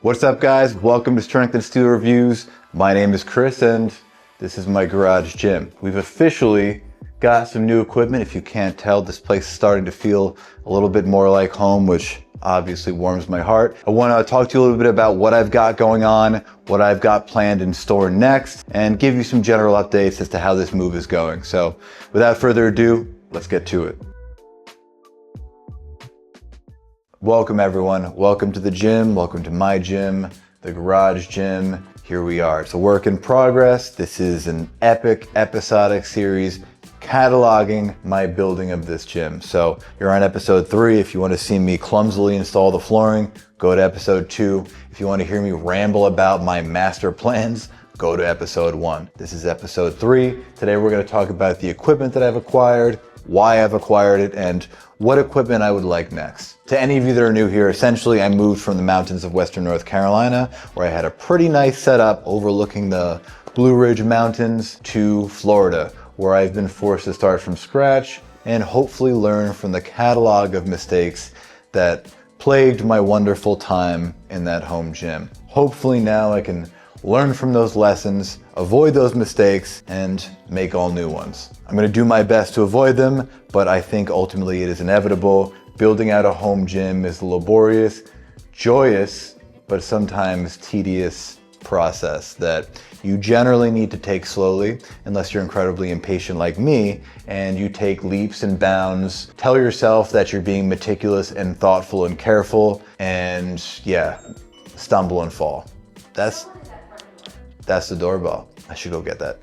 What's up, guys? Welcome to Strength and Steel Reviews. My name is Chris and this is my garage gym. We've officially got some new equipment. If you can't tell, this place is starting to feel a little bit more like home, which obviously warms my heart. I want to talk to you a little bit about what I've got going on, what I've got planned in store next, and give you some general updates as to how this move is going. So without further ado, let's get to it. Welcome everyone. Welcome to the gym. Welcome to my gym, the garage gym. Here we are. It's a work in progress. This is an epic episodic series cataloging my building of this gym. So you're on episode 3. If you want to see me clumsily install the flooring, go to episode 2. If you want to hear me ramble about my master plans, go to episode 1. This is episode 3. Today we're going to talk about the equipment that I've acquired, why I've acquired it, and what equipment I would like next. To any of you that are new here, essentially I moved from the mountains of Western North Carolina, where I had a pretty nice setup overlooking the Blue Ridge Mountains, to Florida, where I've been forced to start from scratch and hopefully learn from the catalog of mistakes that plagued my wonderful time in that home gym. Hopefully now I can learn from those lessons, avoid those mistakes, and make all new ones. I'm going to do my best to avoid them, but I think ultimately it is inevitable. Building out a home gym is a laborious, joyous, but sometimes tedious process that you generally need to take slowly, unless you're incredibly impatient like me, and you take leaps and bounds. Tell yourself that you're being meticulous and thoughtful and careful, and yeah, stumble and fall. That's the doorbell. I should go get that.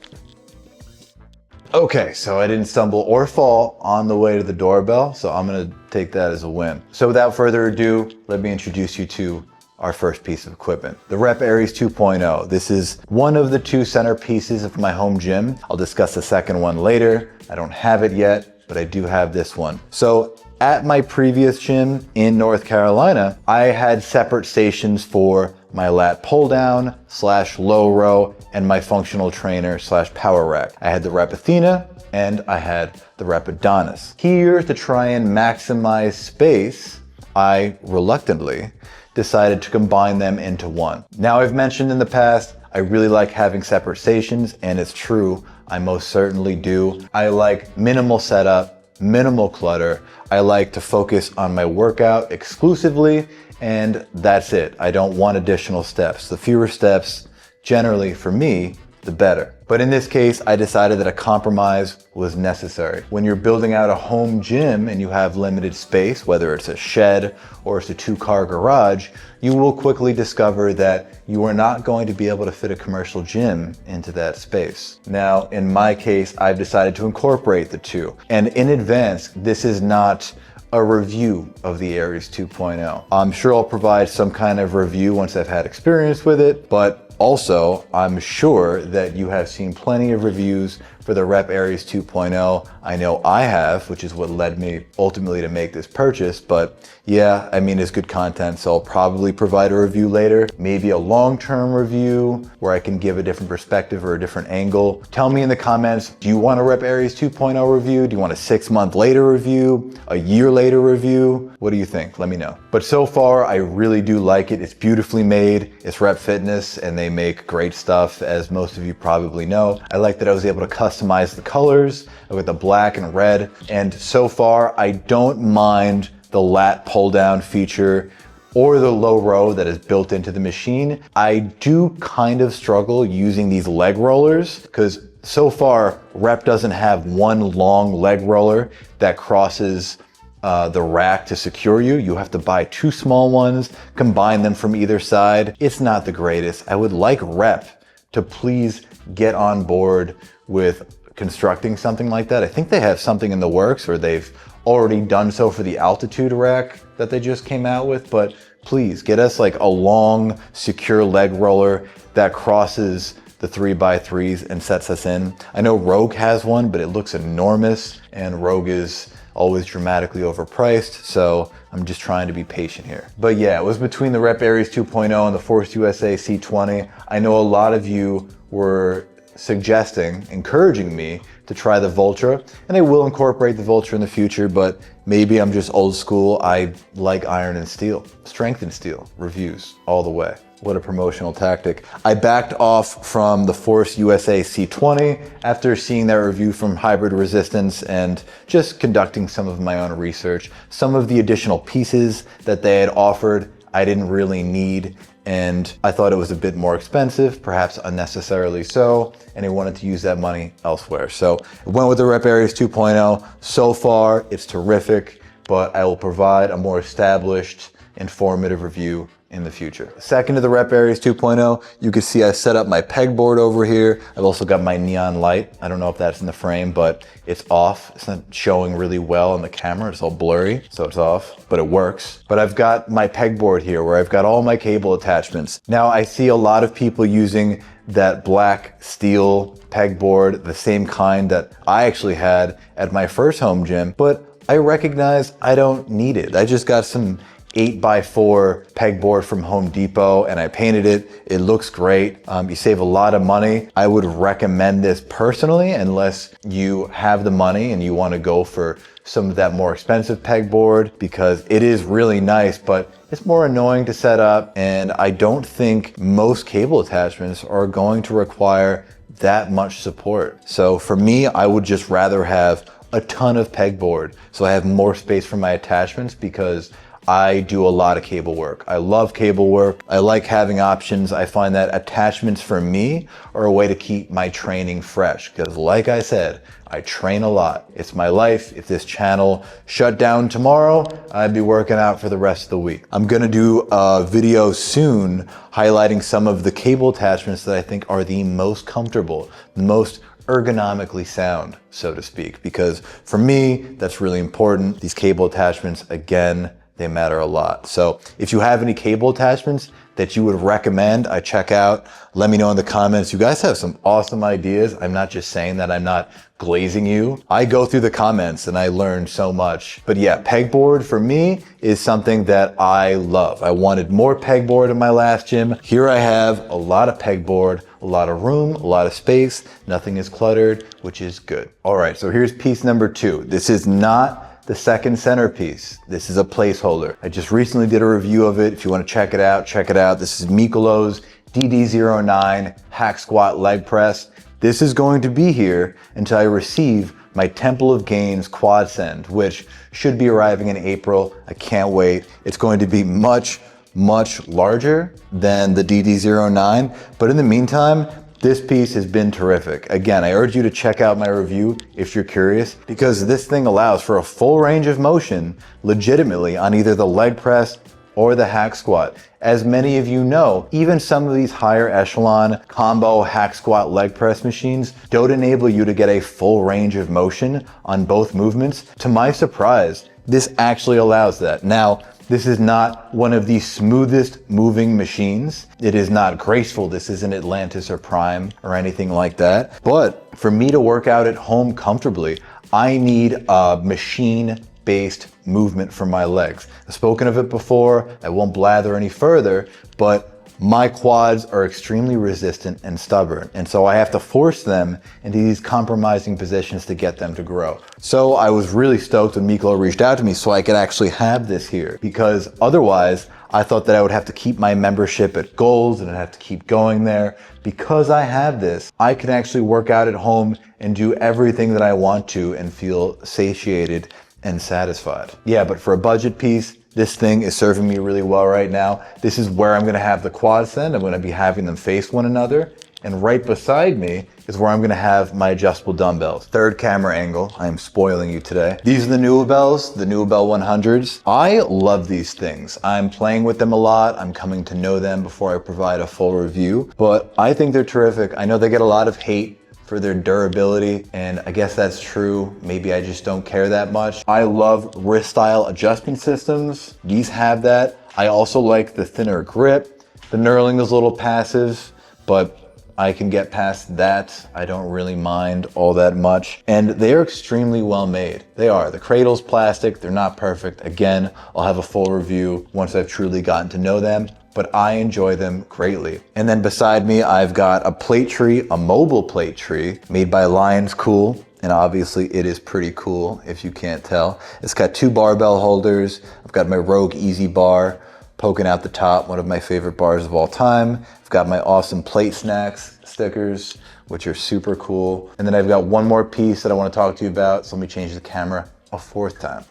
Okay, so I didn't stumble or fall on the way to the doorbell, so I'm gonna take that as a win. So without further ado, let me introduce you to our first piece of equipment, the Rep Aries 2.0. This is one of the 2 centerpieces of my home gym. I'll discuss the second one later. I don't have it yet, but I do have this one. So at my previous gym in North Carolina, I had separate stations for my lat pull down / low row and my functional trainer / power rack. I had the Rep Athena and I had the Rep Adonis. Here, to try and maximize space, I reluctantly decided to combine them into one. Now, I've mentioned in the past, I really like having separate stations, and it's true, I most certainly do. I like minimal setup, minimal clutter. I like to focus on my workout exclusively, and that's it. I don't want additional steps. The fewer steps, generally for me, the better. But in this case, I decided that a compromise was necessary. When you're building out a home gym and you have limited space, whether it's a shed or it's a 2-car garage, you will quickly discover that you are not going to be able to fit a commercial gym into that space. Now, in my case, I've decided to incorporate the 2. And in advance, this is not a review of the Aries 2.0. I'm sure I'll provide some kind of review once I've had experience with it, but also, I'm sure that you have seen plenty of reviews for the Rep Aries 2.0. I know I have, which is what led me ultimately to make this purchase, but yeah, I mean, it's good content, so I'll probably provide a review later. Maybe a long-term review where I can give a different perspective or a different angle. Tell me in the comments, do you want a Rep Aries 2.0 review? Do you want a 6-month later review? A year later review? What do you think? Let me know. But so far, I really do like it. It's beautifully made. It's Rep Fitness, and they make great stuff, as most of you probably know. I like that I was able to customize the colors with the black and red, and so far I don't mind the lat pull down feature or the low row that is built into the machine. I do kind of struggle using these leg rollers because so far Rep doesn't have one long leg roller that crosses the rack to secure you. You have to buy 2 small ones, combine them from either side. It's not the greatest. I would like Rep to please get on board with constructing something like that. I think they have something in the works, or they've already done so for the altitude rack that they just came out with, but please get us like a long, secure leg roller that crosses the 3x3s and sets us in. I know Rogue has one, but it looks enormous, and Rogue is always dramatically overpriced, so I'm just trying to be patient here. But yeah, it was between the Rep Aries 2.0 and the Force USA C20. I know a lot of you were suggesting, encouraging me to try the Vultra, and I will incorporate the Vultra in the future, but maybe I'm just old school. I like iron and steel, strength and steel reviews all the way. What a promotional tactic. I backed off from the Force USA C20 after seeing that review from Hybrid Resistance and just conducting some of my own research. Some of the additional pieces that they had offered, I didn't really need, and I thought it was a bit more expensive, perhaps unnecessarily so, and I wanted to use that money elsewhere. So I went with the Rep Aries 2.0. So far, it's terrific, but I will provide a more established, informative review in the future. Second to the Rep Aries 2.0, you can see I set up my pegboard over here. I've also got my neon light. I don't know if that's in the frame, but it's off. It's not showing really well on the camera. It's all blurry, so it's off, but it works. But I've got my pegboard here where I've got all my cable attachments. Now I see a lot of people using that black steel pegboard, the same kind that I actually had at my first home gym, but I recognize I don't need it. I just got some 8x4 pegboard from Home Depot and I painted it. It looks great. You save a lot of money. I would recommend this personally, unless you have the money and you want to go for some of that more expensive pegboard, because it is really nice, but it's more annoying to set up. And I don't think most cable attachments are going to require that much support. So for me, I would just rather have a ton of pegboard so I have more space for my attachments, because I do a lot of cable work. I love cable work. I like having options. I find that attachments for me are a way to keep my training fresh, because like I said, I train a lot. It's my life. If this channel shut down tomorrow, I'd be working out for the rest of the week. I'm gonna do a video soon highlighting some of the cable attachments that I think are the most comfortable, the most ergonomically sound, so to speak, because for me, that's really important. These cable attachments, again, they matter a lot. So if you have any cable attachments that you would recommend I check out, let me know in the comments. You guys have some awesome ideas. I'm not just saying that, I'm not glazing you. I go through the comments and I learn so much. But yeah, pegboard for me is something that I love. I wanted more pegboard in my last gym. Here I have a lot of pegboard, a lot of room, a lot of space. Nothing is cluttered, which is good. All right, so here's piece number 2. This is not the second centerpiece. This is a placeholder. I just recently did a review of it. If you want to check it out, check it out. This is Mikolo's DD09 hack squat leg press. This is going to be here until I receive my Temple of Gains quad send, which should be arriving in April. I can't wait. It's going to be much larger than the DD09, but in the meantime, this piece has been terrific. Again, I urge you to check out my review if you're curious, because this thing allows for a full range of motion legitimately on either the leg press or the hack squat. As many of you know, even some of these higher echelon combo hack squat leg press machines don't enable you to get a full range of motion on both movements. To my surprise, this actually allows that. Now, this is not one of the smoothest moving machines. It is not graceful. This isn't Atlantis or Prime or anything like that. But for me to work out at home comfortably, I need a machine-based movement for my legs. I've spoken of it before. I won't blather any further, but my quads are extremely resistant and stubborn, and so I have to force them into these compromising positions to get them to grow. So I was really stoked when Mikolo reached out to me so I could actually have this here, because otherwise I thought that I would have to keep my membership at Goals and I'd have to keep going there. Because I have this, I can actually work out at home and do everything that I want to and feel satiated and satisfied. Yeah, but for a budget piece, this thing is serving me really well right now. This is where I'm gonna have the quad send. I'm gonna be having them face one another. And right beside me is where I'm gonna have my adjustable dumbbells. Third camera angle, I am spoiling you today. These are the Nuobells, the Nuobell 100s. I love these things. I'm playing with them a lot. I'm coming to know them before I provide a full review, but I think they're terrific. I know they get a lot of hate for their durability, and I guess that's true. Maybe I just don't care that much. I love wrist style adjustment systems. These have that. I also like the thinner grip. The knurling is a little passive, but I can get past that. I don't really mind all that much. And they're extremely well made. They are. The cradle's plastic. They're not perfect. Again, I'll have a full review once I've truly gotten to know them. but I enjoy them greatly. And then beside me, I've got a plate tree, a mobile plate tree made by Lions Cool. And obviously it is pretty cool if you can't tell. It's got 2 barbell holders. I've got my Rogue Easy Bar poking out the top, one of my favorite bars of all time. I've got my awesome Plate Snacks stickers, which are super cool. And then I've got one more piece that I want to talk to you about. So let me change the camera a 4th time.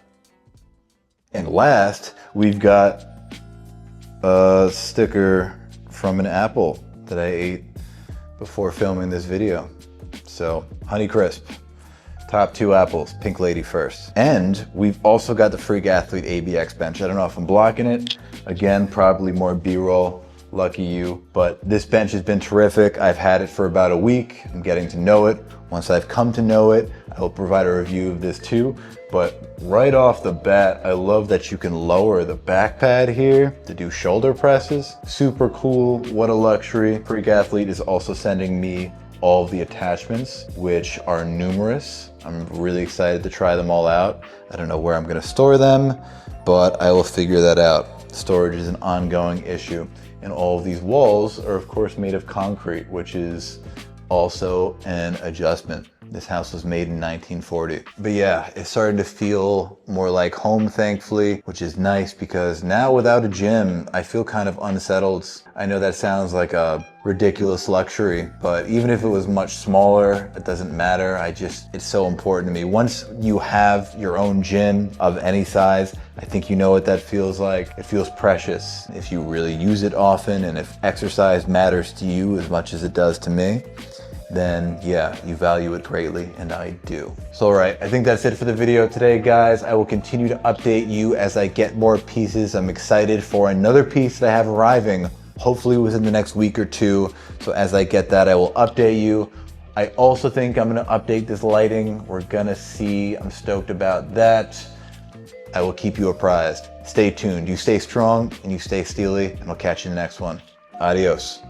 And last, we've got a sticker from an apple that I ate before filming this video. So Honey Crisp. Top 2 apples, Pink Lady first. And we've also got the Freak Athlete ABX bench. I don't know if I'm blocking it. Again, probably more B-roll, lucky you. But this bench has been terrific. I've had it for about a week. I'm getting to know it. Once I've come to know it, I will provide a review of this too. But right off the bat, I love that you can lower the back pad here to do shoulder presses. Super cool, what a luxury. Freak Athlete is also sending me all of the attachments, which are numerous. I'm really excited to try them all out. I don't know where I'm gonna store them, but I will figure that out. Storage is an ongoing issue. And all of these walls are of course made of concrete, which is also an adjustment. This house was made in 1940. But yeah, it's starting to feel more like home, thankfully, which is nice because now without a gym, I feel kind of unsettled. I know that sounds like a ridiculous luxury, but even if it was much smaller, it doesn't matter. It's so important to me. Once you have your own gym of any size, I think you know what that feels like. It feels precious if you really use it often, and if exercise matters to you as much as it does to me, then yeah, you value it greatly, and I do. So all right, I think that's it for the video today, guys. I will continue to update you as I get more pieces. I'm excited for another piece that I have arriving, hopefully within the next week or 2. So as I get that, I will update you. I also think I'm gonna update this lighting. We're gonna see, I'm stoked about that. I will keep you apprised. Stay tuned, you stay strong and you stay steely, and I'll catch you in the next one. Adios.